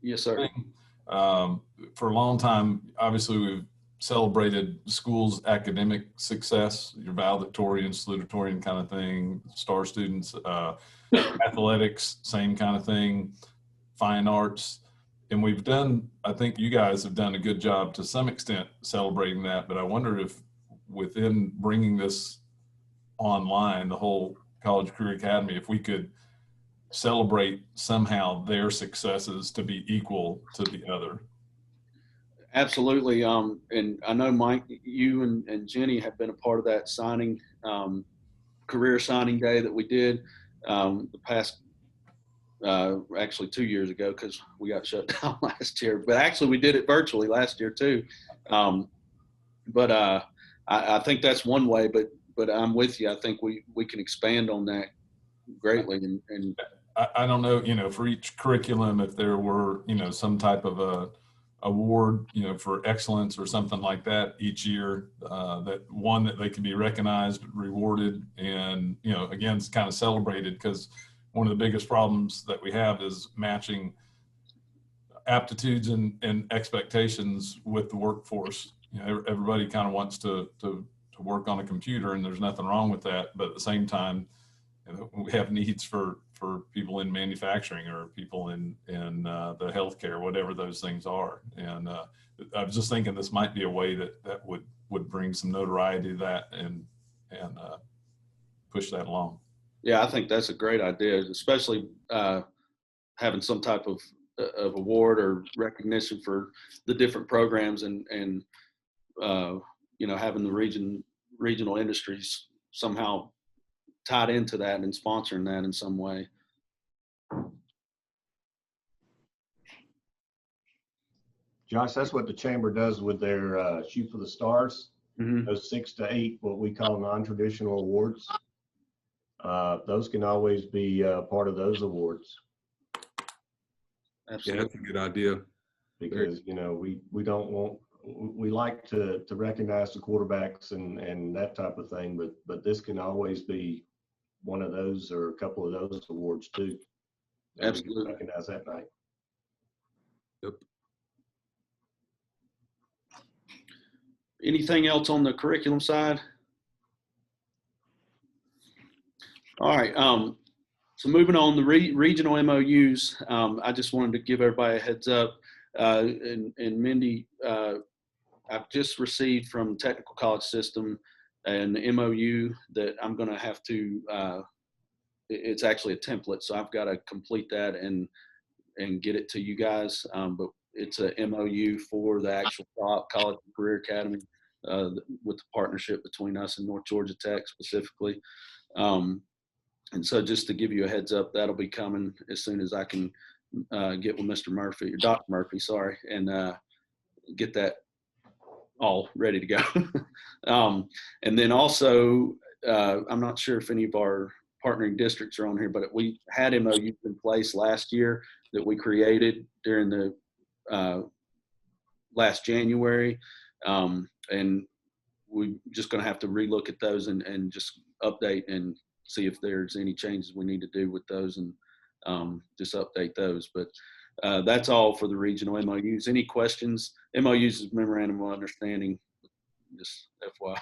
Yes, sir. Thing. For a long time, obviously we've celebrated schools' academic success, your valedictorian, salutatorian kind of thing, star students, athletics, same kind of thing, fine arts. And we've done, I think you guys have done a good job to some extent celebrating that, but I wonder if within bringing this online, the whole College Career Academy, if we could celebrate somehow their successes to be equal to the other. Absolutely. And I know, Mike, you and Jenny have been a part of that signing, career signing day that we did the past, actually 2 years ago, because we got shut down last year. But actually, we did it virtually last year too. But I think that's one way. But I'm with you. I think we can expand on that greatly. And I don't know, for each curriculum, if there were, some type of a award, for excellence or something like that each year, that they could be recognized, rewarded, and, again, it's kind of celebrated, because one of the biggest problems that we have is matching aptitudes and expectations with the workforce. Everybody kind of wants to work on a computer, and there's nothing wrong with that. But at the same time, we have needs for people in manufacturing or people in the healthcare, whatever those things are. And I was just thinking this might be a way that would bring some notoriety to that and push that along. Yeah, I think that's a great idea, especially having some type of award or recognition for the different programs and having the regional industries somehow tied into that and sponsoring that in some way. Josh, that's what the chamber does with their Shoot for the Stars. Mm-hmm. Those 6 to 8, what we call non-traditional awards. Those can always be part of those awards. Absolutely. Yeah, that's a good idea. Because, we don't want, we like to recognize the quarterbacks and that type of thing, but this can always be one of those or a couple of those awards too. that we can Absolutely. recognize that night. Yep. Anything else on the curriculum side? All right. So moving on, the regional MOUs, I just wanted to give everybody a heads up. And Mindy, I've just received from Technical College System an MOU that I'm going to have to, it's actually a template, so I've got to complete that and get it to you guys. But it's a MOU for the actual College and Career Academy with the partnership between us and North Georgia Tech specifically. And so just to give you a heads up, that'll be coming as soon as I can get with Mr. Murphy, or Dr. Murphy, sorry, and get that all ready to go. And then also, I'm not sure if any of our partnering districts are on here, but we had MOUs in place last year that we created during the last January. And we're just going to have to relook at those and just update and see if there's any changes we need to do with those, and just update those. But that's all for the regional MOUs. Any questions? MOUs is memorandum of understanding, just FYI.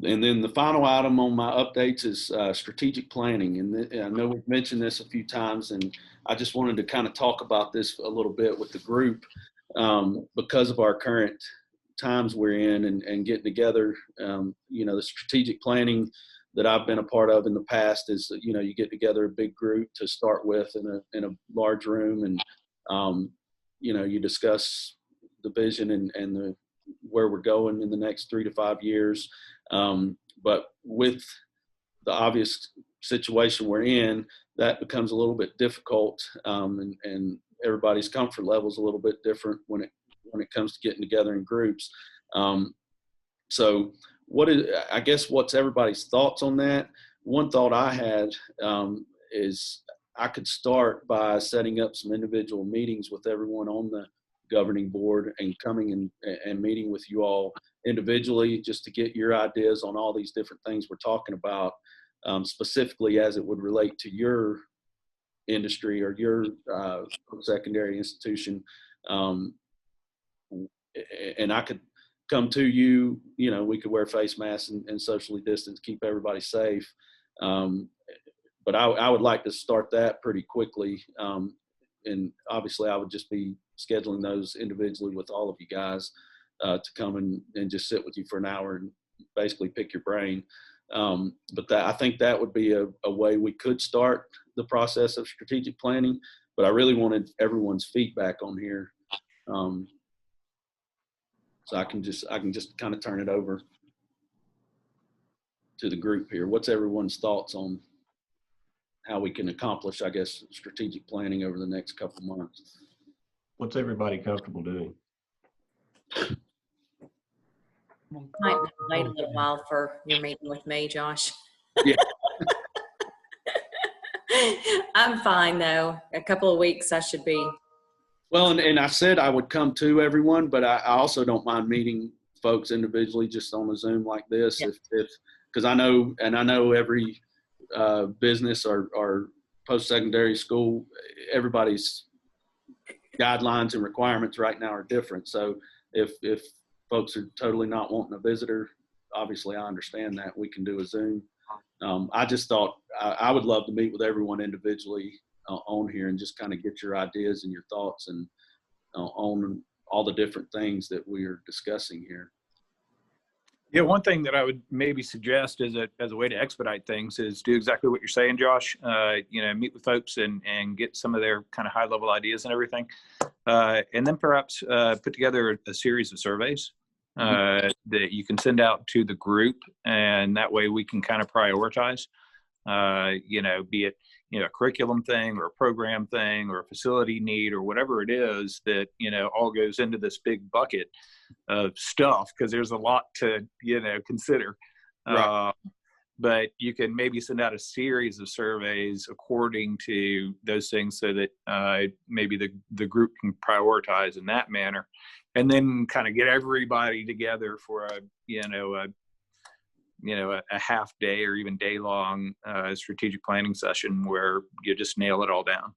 And then the final item on my updates is strategic planning. And I know we've mentioned this a few times, and I just wanted to kind of talk about this a little bit with the group because of our current times we're in and getting together. You know, the strategic planning that I've been a part of in the past is, you know, you get together a big group to start with in a large room, and you know, you discuss the vision and where we're going in the next 3 to 5 years. But with the obvious situation we're in, that becomes a little bit difficult, and everybody's comfort level is a little bit different when it comes to getting together in groups. So I guess what's everybody's thoughts on that? One thought I had is I could start by setting up some individual meetings with everyone on the governing board and coming and meeting with you all individually just to get your ideas on all these different things we're talking about, specifically as it would relate to your industry or your secondary institution. And I could come to you, you know, we could wear face masks and socially distance, keep everybody safe. But I would like to start that pretty quickly. And obviously I would just be scheduling those individually with all of you guys to come and just sit with you for an hour and basically pick your brain. But I think that would be a way we could start the process of strategic planning, but I really wanted everyone's feedback on here. So I can just kind of turn it over to the group here. What's everyone's thoughts on how we can accomplish, I guess, strategic planning over the next couple months? What's everybody comfortable doing? Might wait a little while for your meeting with me, Josh. Yeah. I'm fine though. A couple of weeks I should be. Well, and I said I would come to everyone, but I also don't mind meeting folks individually just on a Zoom like this. Yeah. If because I know every business or post-secondary school, everybody's guidelines and requirements right now are different. So if folks are totally not wanting a visitor, obviously I understand that. We can do a Zoom. I just thought I would love to meet with everyone individually on here and just kind of get your ideas and your thoughts and on all the different things that we are discussing here. Yeah, one thing that I would maybe suggest as a way to expedite things is do exactly what you're saying, Josh. You know, meet with folks and get some of their kind of high level ideas and everything. And then perhaps put together a series of surveys that you can send out to the group, and that way we can kind of prioritize, you know, be it, you know, a curriculum thing or a program thing or a facility need or whatever it is that, you know, all goes into this big bucket of stuff, because there's a lot to, you know, consider. Right. but you can maybe send out a series of surveys according to those things so that maybe the group can prioritize in that manner, and then kind of get everybody together for a half day or even day long strategic planning session where you just nail it all down.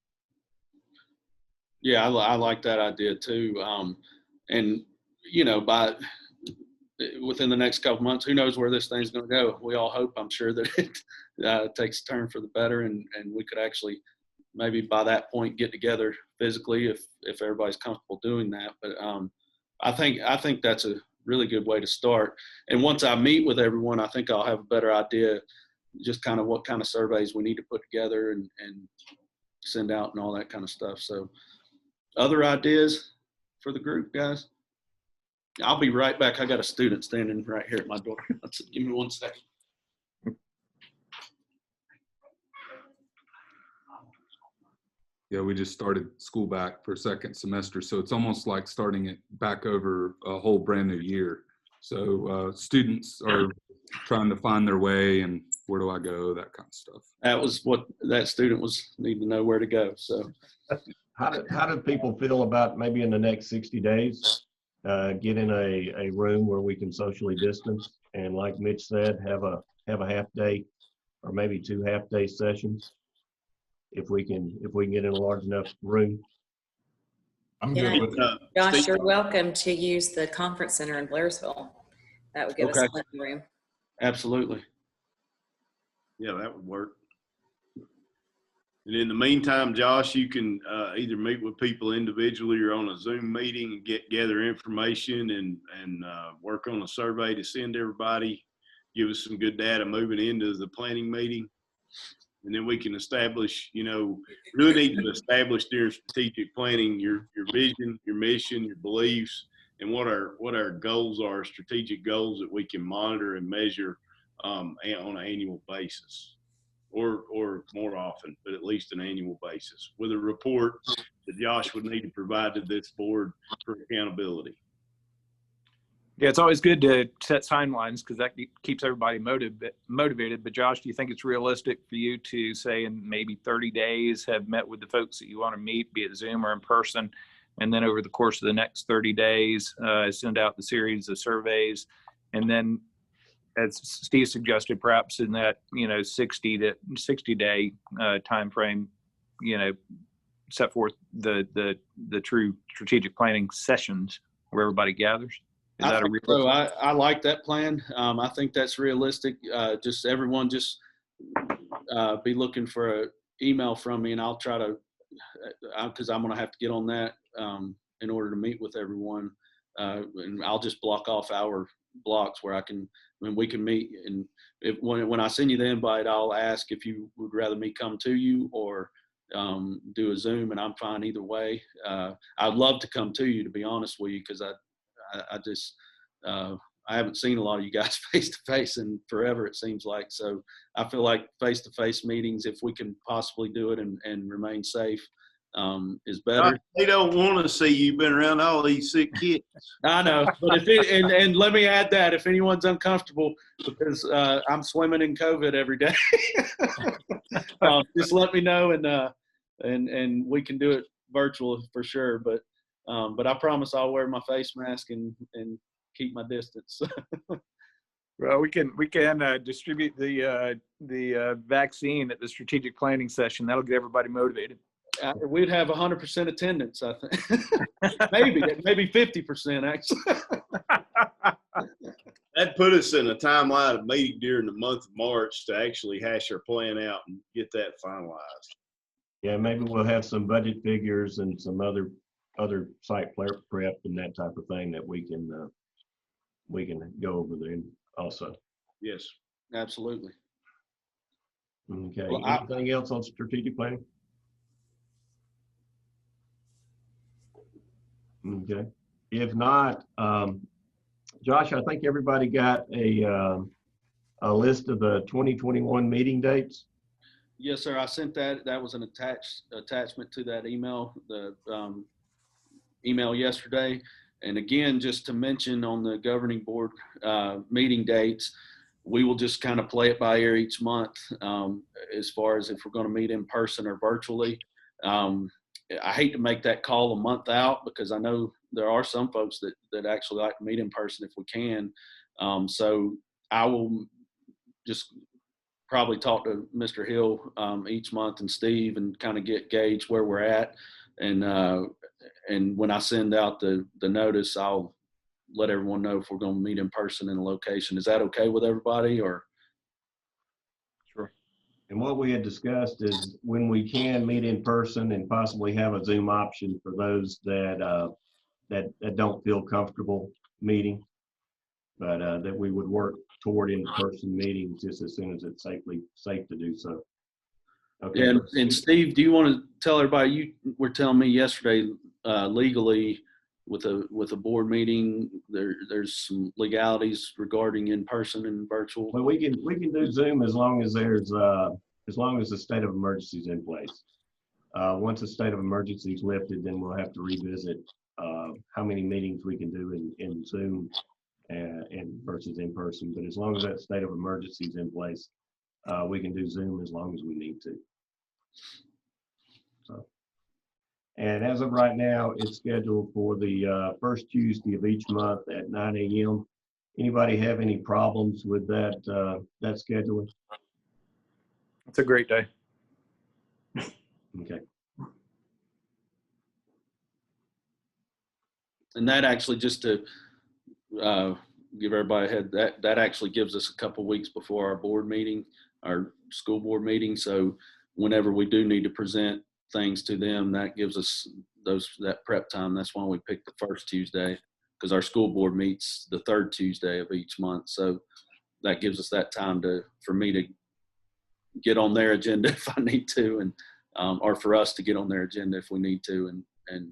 Yeah, I like that idea too. And within the next couple months, who knows where this thing's going to go? We all hope, I'm sure, that it takes a turn for the better, and we could actually maybe by that point get together physically if everybody's comfortable doing that. But I think that's a really good way to start. And once I meet with everyone, I think I'll have a better idea just kind of what kind of surveys we need to put together and send out and all that kind of stuff. So other ideas for the group, guys? I'll be right back. I got a student standing right here at my door. Give me 1 second. Yeah, we just started school back for second semester, so it's almost like starting it back over a whole brand new year. So students are trying to find their way and where do I go, that kind of stuff. That was what that student was needing to know where to go. So how do people feel about maybe in the next 60 days, getting a room where we can socially distance and, like Mitch said, have a half day or maybe 2 half-day sessions if we can get in a large enough room? I'm good with it. Josh, you're welcome to use the conference center in Blairsville. That would give us plenty of room. Absolutely. Yeah, that would work. And in the meantime, Josh, you can either meet with people individually or on a Zoom meeting and gather information and work on a survey to send everybody, give us some good data moving into the planning meeting. And then we can establish, really need to establish during strategic planning your vision, your mission, your beliefs, and what our goals are, strategic goals that we can monitor and measure on an annual basis. Or more often, but at least an annual basis, with a report that Josh would need to provide to this board for accountability. Yeah, it's always good to set timelines because that keeps everybody motivated. But Josh, do you think it's realistic for you to say in maybe 30 days have met with the folks that you want to meet, be it Zoom or in person, and then over the course of the next 30 days, send out the series of surveys, and then, as Steve suggested, perhaps in that 60 day time frame, set forth the true strategic planning sessions where everybody gathers? Is that a real? So I like that plan. I think that's realistic. Just everyone just be looking for an email from me, and I'll try to, because I'm going to have to get on that in order to meet with everyone, and I'll just block off our blocks where we can meet. And when I send you the invite, I'll ask if you would rather me come to you or do a Zoom, and I'm fine either way. I'd love to come to you, to be honest with you, because I haven't seen a lot of you guys face to face in forever, it seems like. So I feel like face to face meetings, if we can possibly do it and remain safe, is better. They don't want to see you. Been around all these sick kids. I know, but and let me add that if anyone's uncomfortable because I'm swimming in COVID every day, just let me know and we can do it virtual for sure. But I promise I'll wear my face mask and keep my distance. Well, we can distribute the vaccine at the strategic planning session. That'll get everybody motivated. We'd have 100% attendance, I think. maybe 50% actually. That put us in a timeline of meeting during the month of March to actually hash our plan out and get that finalized. Yeah, maybe we'll have some budget figures and some other site prep and that type of thing that we can go over there also. Yes, absolutely. Okay. Well, anything else on strategic planning? Okay. If not, Josh, I think everybody got a list of the 2021 meeting dates. Yes, sir. I sent that. That was an attachment to that email, the email yesterday. And again, just to mention on the governing board meeting dates, we will just kind of play it by ear each month as far as if we're going to meet in person or virtually. I hate to make that call a month out because I know there are some folks that actually like to meet in person if we can. So I will just probably talk to Mr. Hill each month and Steve and kind of gauge where we're at. And when I send out the notice, I'll let everyone know if we're going to meet in person in a location. Is that okay with everybody or? Sure. And what we had discussed is when we can meet in person and possibly have a Zoom option for those that don't feel comfortable meeting, but that we would work toward in-person meetings just as soon as it's safe to do so. Okay. And Steve, do you want to tell everybody, you were telling me yesterday, legally with a board meeting, there's some legalities regarding in-person and virtual? Well, we can do Zoom as long as the state of emergency is in place. Once the state of emergency is lifted, then we'll have to revisit how many meetings we can do in Zoom and versus in person. But as long as that state of emergency is in place, we can do Zoom as long as we need to. So, and as of right now, it's scheduled for the first Tuesday of each month at 9 a.m. Anybody have any problems with that scheduling? It's a great day. Okay. And that actually, just to give everybody a head, that actually gives us a couple weeks before our board meeting, our school board meeting. So whenever we do need to present things to them, that gives us that prep time. That's why we picked the first Tuesday, because our school board meets the third Tuesday of each month. So that gives us that time for me to get on their agenda if I need to, and or for us to get on their agenda if we need to, and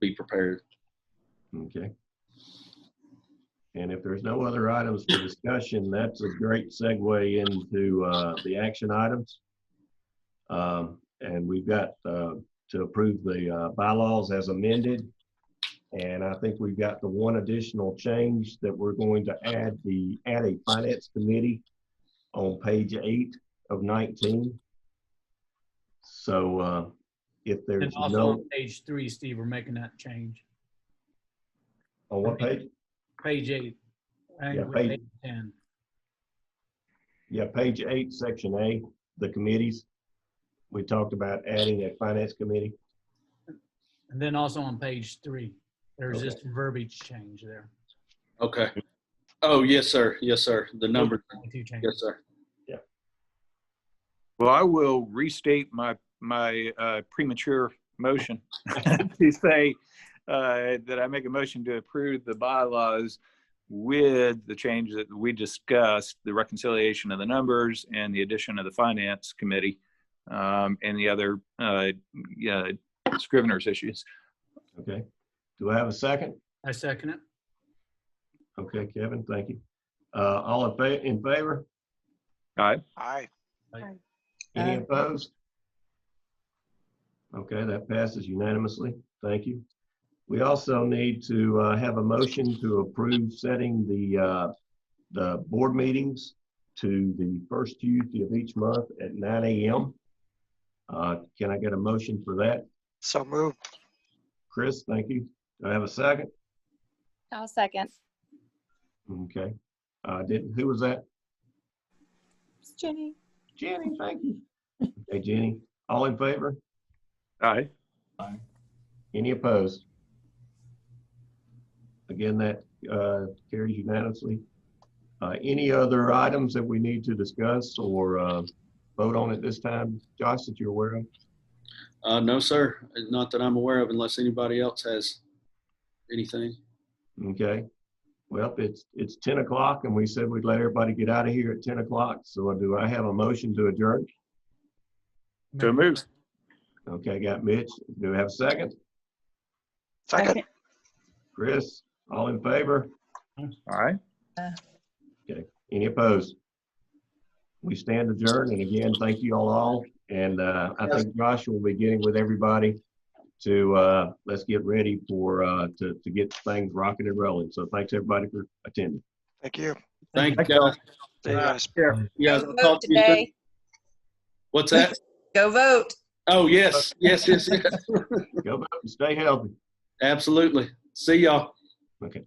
be prepared. Okay. And if there's no other items for discussion, that's a great segue into the action items. And we've got to approve the bylaws as amended. And I think we've got the one additional change that we're going to add a finance committee on page 8 of 19. So if there's And also no. on page 3, Steve, we're making that change. On what page? Page 8. Yeah, page 10. Yeah, page 8, section A, the committees. We talked about adding a finance committee. And then also on page 3, there's Okay. this verbiage change there. Okay. Oh, yes, sir. Yes, sir. The number. Two changes. Yes, sir. Yeah. Well, I will restate my premature motion to say that I make a motion to approve the bylaws with the change that we discussed, the reconciliation of the numbers and the addition of the finance committee and the other Scrivener's issues. Okay. Do I have a second? I second it. Okay, Kevin, thank you. All in favor? Aye. Aye. Any opposed? Okay, that passes unanimously. Thank you. We also need to have a motion to approve setting the board meetings to the first Tuesday of each month at 9 a.m. Can I get a motion for that? So moved. Chris, thank you. Do I have a second? I'll second. Okay. Who was that? It's Jenny. Jenny, thank you. Okay, Jenny. All in favor? Aye. Aye. Any opposed? Again, that carries unanimously. Any other items that we need to discuss or vote on at this time, Josh, that you're aware of? No, sir. Not that I'm aware of, unless anybody else has anything. Okay. Well, it's 10 o'clock and we said we'd let everybody get out of here at 10 o'clock. So do I have a motion to adjourn? So moved. Okay, got Mitch. Do we have a second? Second. Chris, all in favor? All right. Okay. Any opposed? We stand adjourned. And again, thank you all. And I think Josh will be getting with everybody to let's get ready for to get things rocking and rolling. So thanks everybody for attending. Thank you. Thank you, Thank guys. See you guys. You guys, Go I'll vote talk to you soon. today. What's that? Go vote. Oh, yes. Yes. Go vote and stay healthy. Absolutely. See y'all. Okay.